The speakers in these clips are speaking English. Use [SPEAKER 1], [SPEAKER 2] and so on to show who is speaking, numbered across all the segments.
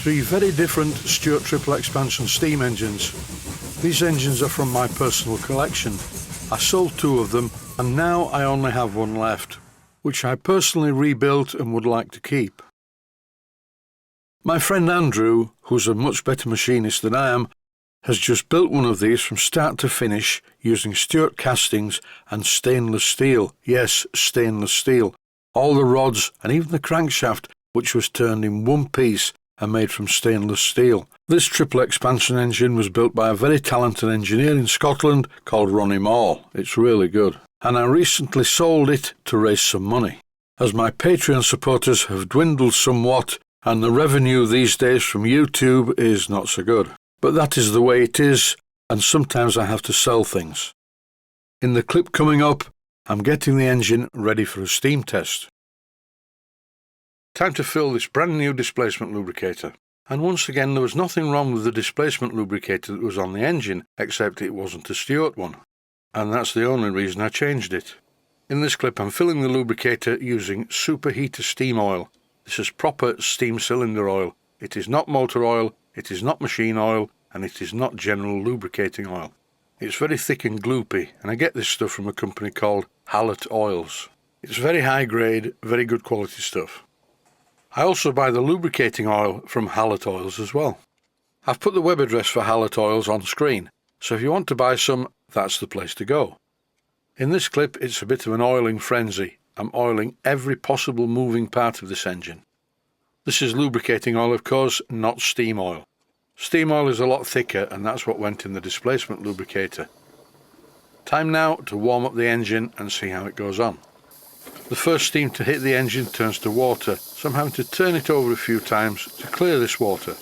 [SPEAKER 1] Three very different Stuart triple expansion steam engines. These engines are from my personal collection. I sold two of them and now I only have one left, which I personally rebuilt and would like to keep. My friend Andrew, who's a much better machinist than I am, has just built one of these from start to finish using Stuart castings and stainless steel. Yes, stainless steel. All the rods and even the crankshaft, which was turned in one piece, are made from stainless steel. This triple expansion engine was built by a very talented engineer in Scotland called Ronnie Moore. It's really good. And I recently sold it to raise some money, as my Patreon supporters have dwindled somewhat and the revenue these days from YouTube is not so good. But that is the way it is, and sometimes I have to sell things. In the clip coming up, I'm getting the engine ready for a steam test. Time to fill this brand new displacement lubricator. And once again there was nothing wrong with the displacement lubricator that was on the engine, except it wasn't a Stuart one. And that's the only reason I changed it. In this clip I'm filling the lubricator using superheater steam oil. This is proper steam cylinder oil. It is not motor oil, it is not machine oil, and it is not general lubricating oil. It's very thick and gloopy, and I get this stuff from a company called Hallett Oils. It's very high grade, very good quality stuff. I also buy the lubricating oil from Hallett Oils as well. I've put the web address for Hallett Oils on screen, so if you want to buy some, that's the place to go. In this clip it's a bit of an oiling frenzy. I'm oiling every possible moving part of this engine. This is lubricating oil, of course, not steam oil. Steam oil is a lot thicker, and that's what went in the displacement lubricator. Time now to warm up the engine and see how it goes on. The first steam to hit the engine turns to water, so I'm having to turn it over a few times to clear this water.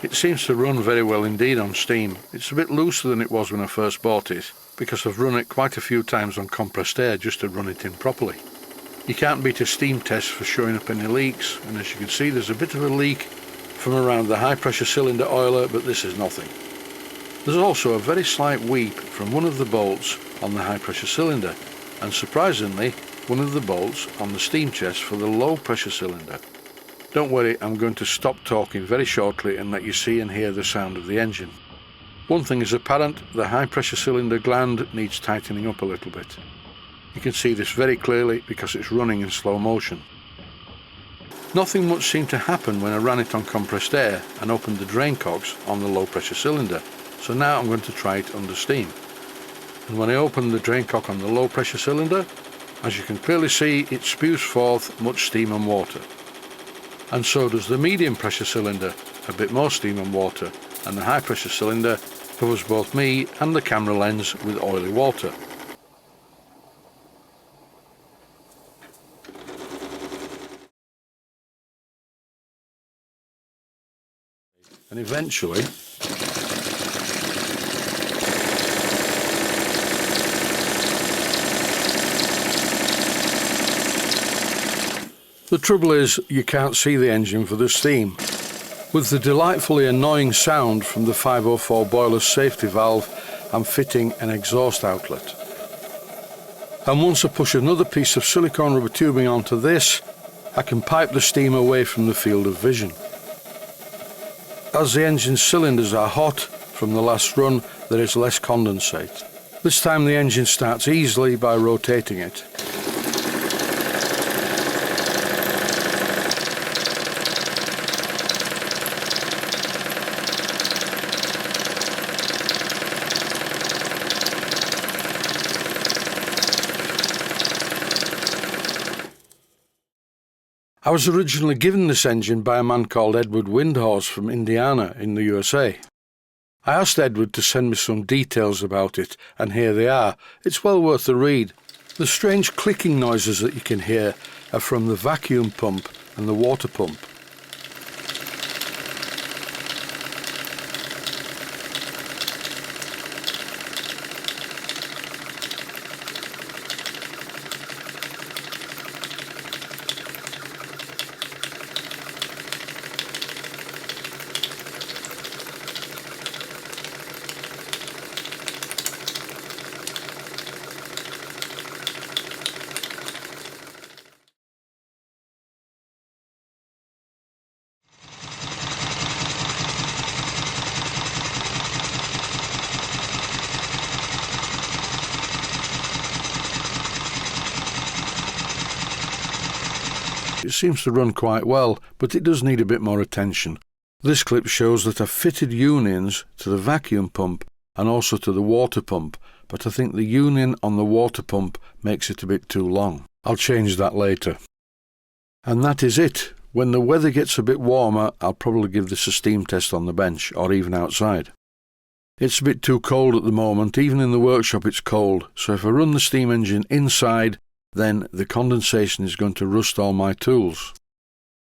[SPEAKER 1] It seems to run very well indeed on steam. It's a bit looser than it was when I first bought it, because I've run it quite a few times on compressed air just to run it in properly. You can't beat a steam test for showing up any leaks, and as you can see there's a bit of a leak from around the high pressure cylinder oiler, but this is nothing. There's also a very slight weep from one of the bolts on the high pressure cylinder, and surprisingly one of the bolts on the steam chest for the low pressure cylinder. Don't worry, I'm going to stop talking very shortly and let you see and hear the sound of the engine. One thing is apparent, the high pressure cylinder gland needs tightening up a little bit. You can see this very clearly because it's running in slow motion. Nothing much seemed to happen when I ran it on compressed air and opened the drain cocks on the low pressure cylinder, so now I'm going to try it under steam. And when I open the drain cock on the low pressure cylinder, as you can clearly see, it spews forth much steam and water. And so does the medium pressure cylinder, a bit more steam and water, and the high pressure cylinder covers both me and the camera lens with oily water. And eventually the trouble is, you can't see the engine for the steam. With the delightfully annoying sound from the 504 boiler safety valve, I'm fitting an exhaust outlet. And once I push another piece of silicone rubber tubing onto this, I can pipe the steam away from the field of vision. As the engine's cylinders are hot from the last run, there is less condensate. This time the engine starts easily by rotating it. I was originally given this engine by a man called Edward Windhorse from Indiana in the USA. I asked Edward to send me some details about it, and here they are. It's well worth a read. The strange clicking noises that you can hear are from the vacuum pump and the water pump. it seems to run quite well, but it does need a bit more attention. This clip shows that I've fitted unions to the vacuum pump and also to the water pump, but I think the union on the water pump makes it a bit too long. I'll change that later. And that is it. When the weather gets a bit warmer, I'll probably give this a steam test on the bench or even outside. It's a bit too cold at the moment, even in the workshop it's cold, so if I run the steam engine inside, then the condensation is going to rust all my tools.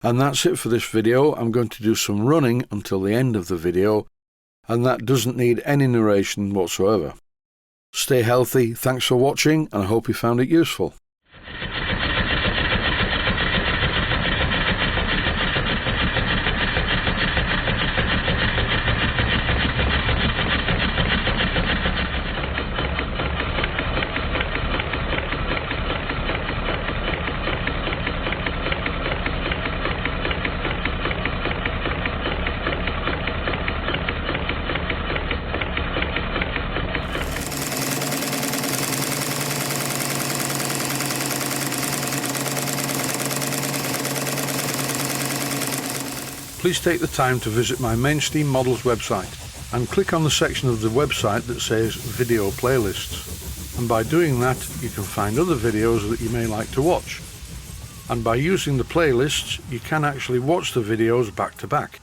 [SPEAKER 1] And that's it for this video. I'm going to do some running until the end of the video, and that doesn't need any narration whatsoever. Stay healthy, thanks for watching, and I hope you found it useful. Please take the time to visit my Mainsteam Models website and click on the section of the website that says Video Playlists. And by doing that, you can find other videos that you may like to watch. And by using the playlists, you can actually watch the videos back to back.